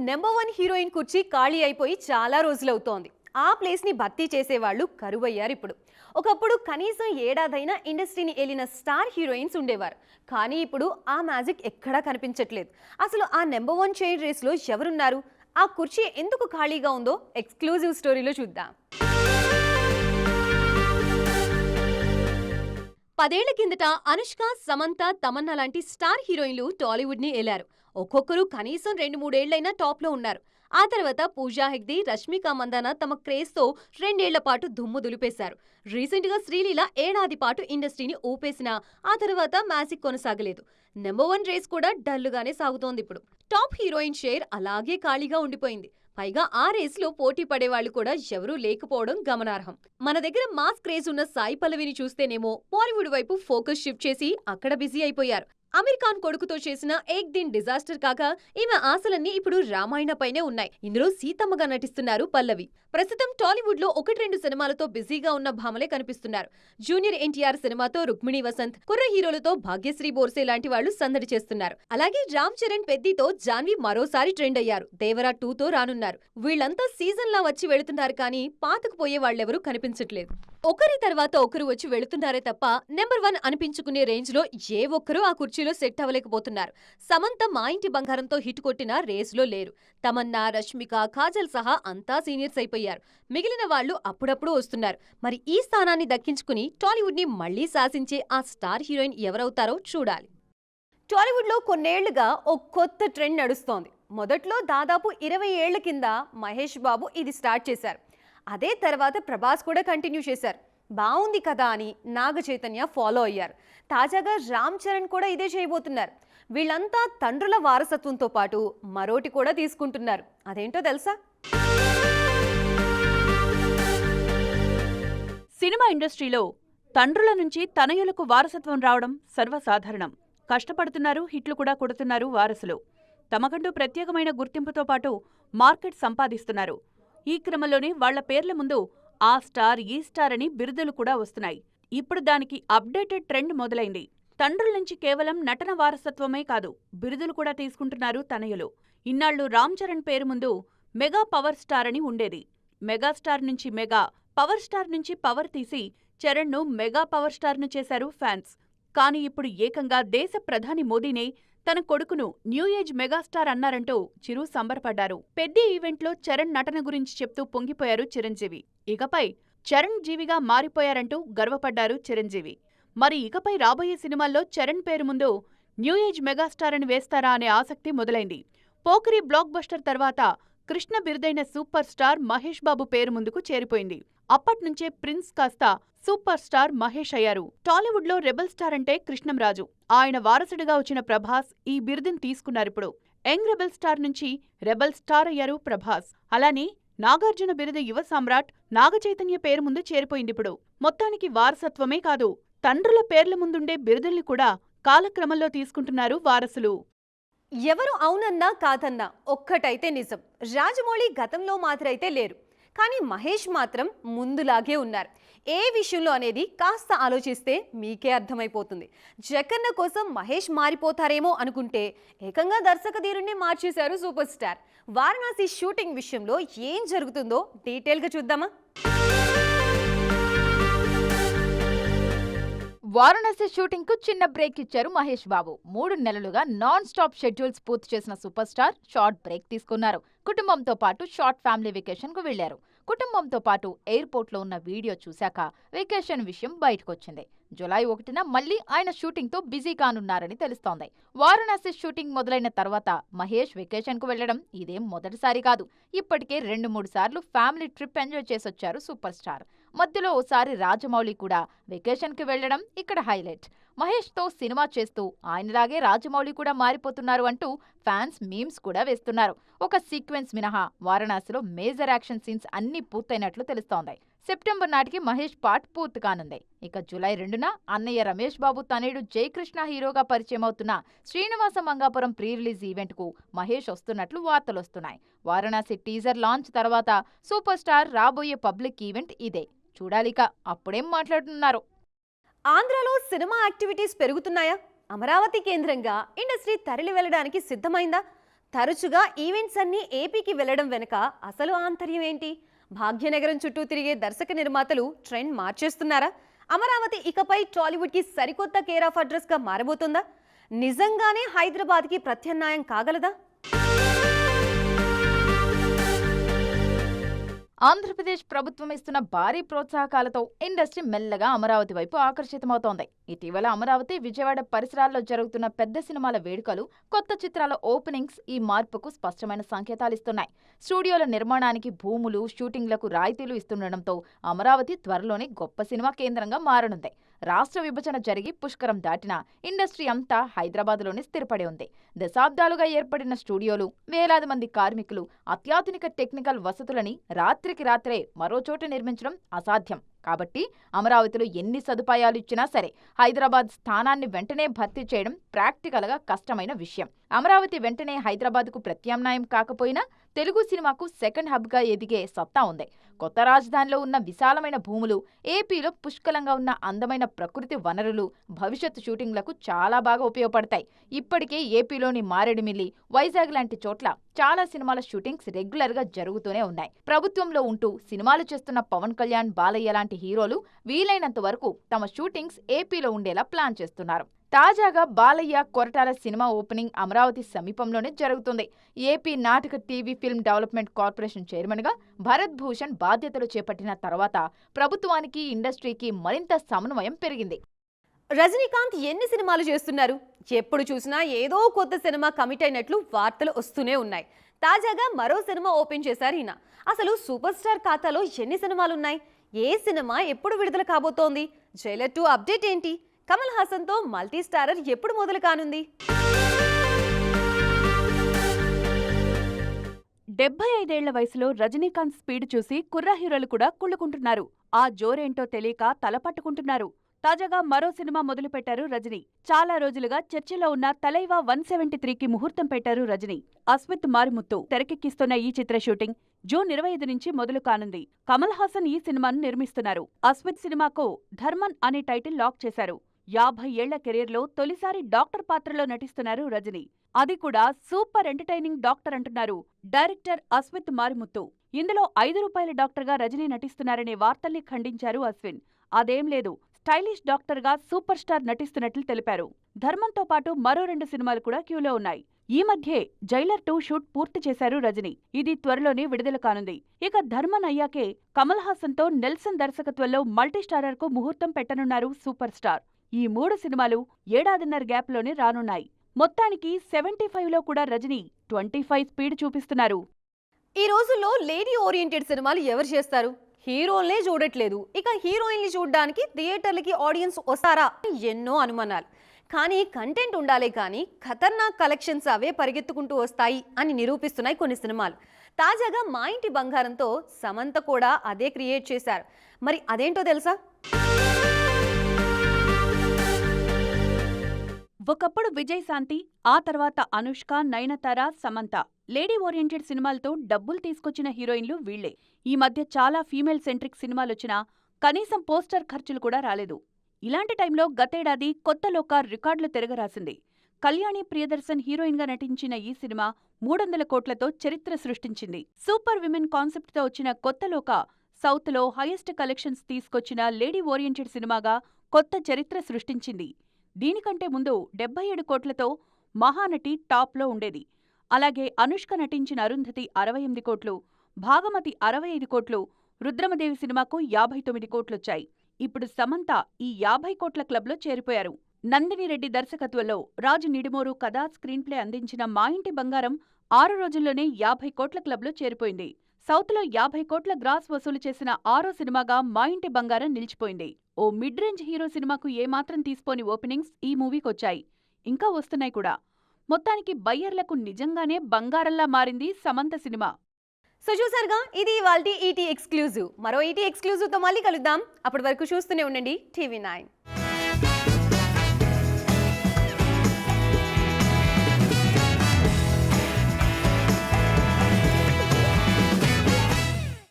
Number 1 heroine కుర్చీ ఖాళీ అయిపోయి చాలా రోజులవుతోంది. ఆ ప్లేస్ ని భర్తీ చేసేవాళ్ళు కరువయ్యారు ఇప్పుడు. ఒకప్పుడు కనీసం ఏడాదైనా ఇండస్ట్రీని ఏలిన స్టార్ హీరోయిన్స్ ఉండేవారు. కానీ ఇప్పుడు ఆ మ్యాజిక్ ఎక్కడా కనిపించట్లేదు. అసలు ఆ నెంబర్ 1 చైర్ రేస్లో ఎవరున్నారు? ఆ కుర్చీ ఎందుకు ఖాళీగా ఉందో ఎక్స్క్లూజివ్ స్టోరీలో చూద్దాం. 10 ఏళ్ల కిందట అనుష్క, సమంత, తమన్నా లాంటి స్టార్ హీరోయిన్లు టాలీవుడ్ ని ఏలారు. ఒక్కొక్కరు కనీసం 2-3 ఏళ్లైనా టాప్ లో ఉన్నారు. ఆ తర్వాత పూజా హెగ్డే, రష్మిక మందాన తమ క్రేజ్ తో 2 ఏళ్ల పాటు దుమ్ము దులిపేశారు. రీసెంట్ గా శ్రీలీల ఏడాది పాటు ఇండస్ట్రీని ఊపేసినా ఆ తర్వాత మ్యాజిక్ కొనసాగలేదు. నెంబర్ 1 రేస్ కూడా డల్లుగానే సాగుతోంది ఇప్పుడు. టాప్ హీరోయిన్ షేర్ అలాగే ఖాళీగా ఉండిపోయింది. పైగా ఆ రేసులో పోటీ పడేవాళ్లు కూడా ఎవరూ లేకపోవడం గమనార్హం. మన దగ్గర మాస్ క్రేజ్ ఉన్న సాయి పల్లవిని చూస్తేనేమో బాలీవుడ్ వైపు ఫోకస్ షిఫ్ట్ చేసి అక్కడ బిజీ అయిపోయారు. అమీర్ ఖాన్ కొడుకుతో చేసిన ఏక్ దిన్ డిజాస్టర్ కాక ఈమె ఆశలన్నీ ఇప్పుడు రామాయణ పైనే ఉన్నాయి. ఇందులో సీతమ్మగా నటిస్తున్నారు పల్లవి. ప్రస్తుతం టాలీవుడ్ లో 1-2 సినిమాలతో బిజీగా ఉన్న భామలే కనిపిస్తున్నారు. జూనియర్ ఎన్టీఆర్ సినిమాతో రుక్మిణి వసంత్, కుర్ర హీరోలతో భాగ్యశ్రీ బోర్సే లాంటి వాళ్లు సందడి చేస్తున్నారు. అలాగే రామ్ చరణ్ పెద్దితో జాన్వి మరోసారి ట్రెండ్ అయ్యారు. దేవరా 2తో రానున్నారు. వీళ్లంతా సీజన్ లా వచ్చి వెళుతున్నారు కానీ పాతకుపోయే వాళ్ళెవరూ కనిపించట్లేదు. ఒకరి తర్వాత ఒకరు వచ్చి వెళుతున్నారే తప్ప నెంబర్ 1 అనిపించుకునే రేంజ్ లో ఏ ఒక్కరూ ఆ కుర్చీలో సెట్ అవ్వలేకపోతున్నారు. సమంత మా ఇంటి బంగారంతో హిట్ కొట్టిన రేసులో లేరు. తమన్నా, రష్మిక, కాజల్ సహా అంతా సీనియర్స్ అయిపోయారు. మిగిలిన వాళ్లు అప్పుడప్పుడు వస్తున్నారు. మరి ఈ స్థానాన్ని దక్కించుకుని టాలీవుడ్ ని మళ్లీ శాసించే ఆ స్టార్ హీరోయిన్ ఎవరవుతారో చూడాలి. టాలీవుడ్ లో కొన్నేళ్లుగా ఓ కొత్త ట్రెండ్ నడుస్తోంది. మొదట్లో దాదాపు 20 ఏళ్ల కింద మహేష్ బాబు ఇది స్టార్ట్ చేశారు. అదే తర్వాత ప్రభాస్ కూడా కంటిన్యూ చేశారు. బాగుంది కదా అని నాగ చైతన్య ఫాలో అయ్యారు. తాజాగా రామ్ చరణ్ కూడా ఇదే చేయబోతున్నారు. వీళ్ళంతా తండ్రుల వారసత్వంతో పాటు మరోటి కూడా తీసుకుంటున్నారు. అదేంటో తెలుసా? సినిమా ఇండస్ట్రీలో తండ్రుల నుంచి తనయులకు వారసత్వం రావడం సర్వసాధారణం. కష్టపడుతున్నారు, హిట్లు కూడా కొడుతున్నారు వారసులు. తమకంటూ ప్రత్యేకమైన గుర్తింపుతో పాటు మార్కెట్ సంపాదిస్తున్నారు. ఈ క్రమంలోనే వాళ్ల పేర్ల ముందు ఆ స్టార్, ఈ స్టార్ అని బిరుదులు కూడా వస్తున్నాయి. ఇప్పుడు దానికి అప్డేటెడ్ ట్రెండ్ మొదలైంది. తండ్రుల నుంచి కేవలం నటన వారసత్వమే కాదు, బిరుదులు కూడా తీసుకుంటున్నారు తనయులు. ఇన్నాళ్లు రామ్ చరణ్ పేరు ముందు మెగా పవర్ స్టార్ అని ఉండేది. మెగాస్టార్ నుంచి మెగా, పవర్ స్టార్ నుంచి పవర్ తీసి చరణ్ను మెగా పవర్ స్టార్ను చేశారు ఫ్యాన్స్. కానీ ఇప్పుడు ఏకంగా దేశ ప్రధాని మోదీనే తన కొడుకును న్యూ ఏజ్ మెగాస్టార్ అన్నారంటూ చిరు సంబరపడ్డారు. పెద్ద ఈవెంట్లో చరణ్ నటన గురించి చెప్తూ పొంగిపోయారు చిరంజీవి. ఇకపై చరణ్ జీవిగా మారిపోయారంటూ గర్వపడ్డారు చిరంజీవి. మరి ఇకపై రాబోయే సినిమాల్లో చరణ్ పేరు ముందు న్యూ ఏజ్ మెగాస్టార్ అని వేస్తారా అనే ఆసక్తి మొదలైంది. పోకిరి బ్లాక్ బస్టర్ తర్వాత కృష్ణ బిరుదైన సూపర్ స్టార్ మహేష్ బాబు పేరు ముందుకు చేరిపోయింది. అప్పట్నుంచే ప్రిన్స్ కాస్త సూపర్ స్టార్ మహేష్ అయ్యారు. టాలీవుడ్ లో రెబల్ స్టార్ అంటే కృష్ణంరాజు. ఆయన వారసుడిగా వచ్చిన ప్రభాస్ ఈ బిరుదుని తీసుకున్నారిప్పుడు. యంగ్ రెబల్ స్టార్ నుంచి రెబల్ స్టార్ అయ్యారు ప్రభాస్. అలానే నాగార్జున బిరుదు యువ సామ్రాట్ నాగ చైతన్య పేరు ముందు చేరిపోయిందిప్పుడు. మొత్తానికి వారసత్వమే కాదు, తండ్రుల పేర్ల ముందుండే బిరుదుల్ని కూడా కాలక్రమంలో తీసుకుంటున్నారు వారసులు. ఎవరు అవునన్నా కాదన్నా ఒక్కటైతే నిజం, రాజమౌళి గతంలో మాత్రమైతే లేరు. కానీ మహేష్ మాత్రం ముందులాగే ఉన్నారు. ఏ విషయంలో అనేది కాస్త ఆలోచిస్తే మీకే అర్థమైపోతుంది. జగన్న కోసం మహేష్ మారిపోతారేమో అనుకుంటే ఏకంగా దర్శకధీరుణ్ణి మార్చేశారు సూపర్ స్టార్. వారణాసి షూటింగ్ విషయంలో ఏం జరుగుతుందో డీటెయిల్గా చూద్దామా? వారణాసి షూటింగ్ కు చిన్న బ్రేక్ ఇచ్చారు మహేష్ బాబు. 3 నెలలుగా నాన్ స్టాప్ షెడ్యూల్స్ పూర్తి చేసిన సూపర్ స్టార్ షార్ట్ బ్రేక్ తీసుకున్నారు. కుటుంబంతో పాటు షార్ట్ ఫ్యామిలీ వెకేషన్ కు వెళ్లారు. కుటుంబంతో పాటు ఎయిర్పోర్ట్ లో ఉన్న వీడియో చూశాక వెకేషన్ విషయం బయటకొచ్చింది. జులై 1న మళ్లీ ఆయన షూటింగ్ తో బిజీ కానున్నారని తెలుస్తోంది. వారణాసి షూటింగ్ మొదలైన తర్వాత మహేష్ వెకేషన్ కు వెళ్లడం ఇదేం మొదటిసారి కాదు. ఇప్పటికే 2-3 సార్లు ఫ్యామిలీ ట్రిప్ ఎంజాయ్ చేసొచ్చారు సూపర్ స్టార్. మధ్యలో ఓసారి రాజమౌళి కూడా వెకేషన్ కి వెళ్లడం ఇక్కడ హైలైట్. మహేష్ తో సినిమా చేస్తూ ఆయనలాగే రాజమౌళి కూడా మారిపోతున్నారు అంటూ ఫ్యాన్స్ మీమ్స్ కూడా వేస్తున్నారు. ఒక సీక్వెన్స్ మినహా వారణాసిలో మేజర్ యాక్షన్ సీన్స్ అన్ని పూర్తయినట్లు తెలుస్తోంది. సెప్టెంబర్ నాటికి మహేష్ పార్ట్ పూర్తి కానుంది. ఇక జూలై 2న అన్నయ్య రమేష్ బాబు తనయుడు జయకృష్ణ హీరోగా పరిచయం అవుతున్న Srinivasa Mangapuram pre release event కు మహేష్ వస్తున్నట్లు వార్తలొస్తున్నాయి. వారణాసి టీజర్ లాంచ్ తర్వాత సూపర్ స్టార్ రాబోయే పబ్లిక్ ఈవెంట్ ఇదే. చూడాలిక అప్పుడేం మాట్లాడుతున్నారు. ఆంధ్రాలో సినిమా యాక్టివిటీస్ పెరుగుతున్నాయా? అమరావతి కేంద్రంగా ఇండస్ట్రీ తరలి వెళ్లడానికి సిద్ధమైందా? తరచుగా ఈవెంట్స్ అన్నీ ఏపీకి వెళ్లడం వెనుక అసలు ఆంతర్యం ఏంటి? భాగ్యనగరం చుట్టూ తిరిగే దర్శక నిర్మాతలు ట్రెండ్ మార్చేస్తున్నారా? అమరావతి ఇకపై టాలీవుడ్కి సరికొత్త కేర్ ఆఫ్ అడ్రస్గా మారబోతుందా? నిజంగానే హైదరాబాద్కి ప్రత్యామ్నాయం కాగలదా? ఆంధ్రప్రదేశ్ ప్రభుత్వం ఇస్తున్న భారీ ప్రోత్సాహకాలతో ఇండస్ట్రీ మెల్లగా అమరావతి వైపు ఆకర్షితమవుతోంది. ఇటీవల అమరావతి, విజయవాడ పరిసరాల్లో జరుగుతున్న పెద్ద సినిమాల వేడుకలు, కొత్త చిత్రాల ఓపెనింగ్స్ ఈ మార్పుకు స్పష్టమైన సంకేతాలిస్తున్నాయి. స్టూడియోల నిర్మాణానికి భూములు, షూటింగ్లకు రాయితీలు ఇస్తుండటంతో అమరావతి త్వరలోనే గొప్ప సినిమా కేంద్రంగా మారనుంది. రాష్ట్ర విభజన జరిగి పుష్కరం దాటినా ఇండస్ట్రీ అంతా హైదరాబాద్లోనే స్థిరపడి ఉంది. దశాబ్దాలుగా ఏర్పడిన స్టూడియోలు, వేలాది మంది కార్మికులు, అత్యాధునిక టెక్నికల్ వసతులని రాత్రికి రాత్రే మరోచోట నిర్మించడం అసాధ్యం. కాబట్టి అమరావతిలో ఎన్ని సదుపాయాలు ఇచ్చినా సరే హైదరాబాద్ స్థానాన్ని వెంటనే భర్తీ చేయడం ప్రాక్టికల్గా కష్టమైన విషయం. అమరావతి వెంటనే హైదరాబాద్కు ప్రత్యామ్నాయం కాకపోయినా తెలుగు సినిమాకు సెకండ్ హబ్గా ఎదిగే సత్తా ఉంది. కొత్త రాజధానిలో ఉన్న విశాలమైన భూములు, ఏపీలో పుష్కలంగా ఉన్న అందమైన ప్రకృతి వనరులు భవిష్యత్తు షూటింగ్లకు చాలా బాగా ఉపయోగపడతాయి. ఇప్పటికే ఏపీలోని మారేడుమిల్లి, వైజాగ్ లాంటి చోట్ల చాలా సినిమాల షూటింగ్స్ రెగ్యులర్గా జరుగుతూనే ఉన్నాయి. ప్రభుత్వంలో ఉంటూ సినిమాలు చేస్తున్న పవన్ కళ్యాణ్, బాలయ్య లాంటి హీరోలు వీలైనంత వరకు తమ షూటింగ్స్ ఏపీలో ఉండేలా ప్లాన్ చేస్తున్నారు. తాజాగా బాలయ్య, కొరటాల సినిమా ఓపెనింగ్ అమరావతి సమీపంలోనే జరుగుతుంది. ఏపీ నాటక, టీవీ, ఫిల్మ్ డెవలప్మెంట్ కార్పొరేషన్ చైర్మన్గా భరత్ భూషణ్ బాధ్యతలు చేపట్టిన తర్వాత ప్రభుత్వానికి, ఇండస్ట్రీకి మరింత సమన్వయం పెరిగింది. రజనీకాంత్ ఎన్ని సినిమాలు చేస్తున్నారు? ఎప్పుడు చూసినా ఏదో కొత్త సినిమా కమిట్ అయినట్లు వార్తలు వస్తూనే ఉన్నాయి. తాజాగా మరో సినిమా ఓపెన్ చేశారు ఈయన. అసలు సూపర్ స్టార్ ఖాతాలో ఎన్ని సినిమాలున్నాయి? ఏ సినిమా ఎప్పుడు విడుదల కాబోతోంది? జైలర్ 2 అప్డేట్ ఏంటి? కమల్ హాసన్తో మల్టీ స్టారర్ ఎప్పుడు మొదలు కానుంది? 75 ఏళ్ల వయసులో రజనీకాంత్ స్పీడ్ చూసి కుర్ర హీరోలు కూడా కుళ్ళుకుంటున్నారు. ఆ జోరేంటో తెలియక తలపట్టుకుంటున్నారు. తాజాగా మరో సినిమా మొదలుపెట్టారు రజనీ. చాలా రోజులుగా చర్చలో ఉన్న తలైవా 173కి ముహూర్తం పెట్టారు రజనీ. అస్మిత్ మారిముత్తు తెరకెక్కిస్తున్న ఈ చిత్ర షూటింగ్ జూన్ 25 నుంచి మొదలు కానుంది. కమల్ హాసన్ ఈ సినిమాను నిర్మిస్తున్నారు. అస్మిత్ సినిమాకు ధర్మన్ అనే టైటిల్ లాక్ చేశారు. 50 ఏళ్ల కెరీర్లో తొలిసారి డాక్టర్ పాత్రలో నటిస్తున్నారు రజనీ. అది కూడా సూపర్ ఎంటర్టైనింగ్ డాక్టర్ అంటున్నారు డైరెక్టర్ అస్మిత్ మారిముత్తు. ఇందులో 5 రూపాయల డాక్టర్గా రజనీ నటిస్తున్నారనే వార్తల్ని ఖండించారు అశ్విన్. అదేం లేదు, స్టైలిష్ డాక్టర్గా సూపర్ స్టార్ నటిస్తున్నట్లు తెలిపారు. ధర్మంతో పాటు మరో 2 సినిమాలు కూడా క్యూలో ఉన్నాయి. ఈ మధ్యే జైలర్ 2 షూట్ పూర్తి చేశారు రజనీ. ఇది త్వరలోనే విడుదల కానుంది. ఇక ధర్మన్ అయ్యాకే కమల్ హాసన్తో నెల్సన్ దర్శకత్వంలో మల్టీస్టారర్కు ముహూర్తం పెట్టనున్నారు సూపర్ స్టార్. ఈ 3 సినిమాలు ఏడాదిన్నర గ్యాప్లోనే రానున్నాయి. మొత్తానికి 75లో కూడా రజనీ 25 స్పీడ్ చూపిస్తున్నారు. ఈ రోజుల్లో లేడీ ఓరియంటెడ్ సినిమాలు ఎవరు చేస్తారు? హీరోలనే చూడట్లేదు, ఇక హీరోయిన్లు చూడడానికి థియేటర్లకి ఆడియన్స్ వస్తారా? ఎన్నో అనుమానాలు. కానీ కంటెంట్ ఉండాలే కానీ ఖతర్నాక్ కలెక్షన్స్ అవే పరిగెత్తుకుంటూ వస్తాయి అని నిరూపిస్తున్నాయి కొన్ని సినిమాలు. తాజాగా మా ఇంటి బంగారంతో సమంత కూడా అదే క్రియేట్ చేశారు. మరి అదేంటో తెలుసా? ఒకప్పుడు విజయశాంతి, ఆ తర్వాత అనుష్క, నయనతార, సమంత లేడీ ఓరియంటెడ్ సినిమాలతో డబ్బులు తీసుకొచ్చిన హీరోయిన్లు వీళ్లే. ఈ మధ్య చాలా ఫీమేల్ సెంట్రిక్ సినిమాలొచ్చినా కనీసం పోస్టర్ ఖర్చులు కూడా రాలేదు. ఇలాంటి టైంలో గతేడాది కొత్త లోక రికార్డులు తిరగరాసింది. కళ్యాణి ప్రియదర్శన్ హీరోయిన్గా నటించిన ఈ సినిమా 300 కోట్లతో చరిత్ర సృష్టించింది. సూపర్ విమెన్ కాన్సెప్ట్తో వచ్చిన కొత్త లోక సౌత్లో హైయెస్ట్ కలెక్షన్స్ తీసుకొచ్చిన లేడీ ఓరియంటెడ్ సినిమాగా కొత్త చరిత్ర సృష్టించింది. దీనికంటే ముందు 77 కోట్లతో మహానటి టాప్లో ఉండేది. అలాగే అనుష్క నటించిన అరుంధతి 68 కోట్లు, భాగమతి 65 కోట్లు, రుద్రమదేవి సినిమాకు 59 కోట్లొచ్చాయి. ఇప్పుడు సమంత ఈ 50 కోట్ల క్లబ్లో చేరిపోయారు. నందిని రెడ్డి దర్శకత్వంలో రాజు నిడిమోరు కథ, స్క్రీన్ ప్లే అందించిన మా ఇంటి బంగారం 6 రోజుల్లోనే 50 కోట్ల క్లబ్లో చేరిపోయింది. సౌత్లో 50 కోట్ల గ్రాస్ వసూలు చేసిన 6వ సినిమాగా మా ఇంటి బంగారం నిలిచిపోయింది. ఓ మిడ్ రేంజ్ హీరో సినిమాకు ఏమాత్రం తీసిపోని ఓపెనింగ్స్ ఈ మూవీకొచ్చాయి. ఇంకా వస్తున్నాయి కూడా. మొత్తానికి బయ్యర్లకు నిజంగానే బంగారంలా మారింది సమంత సినిమా. సో చూసారుగా, ఇది ఇవాల్టి ఈటీ ఎక్స్క్లూజివ్. మరో ఈటీ ఎక్స్క్లూజివ్తో మళ్ళీ కలుద్దాం. అప్పటి వరకు చూస్తూనే ఉండండి TV9.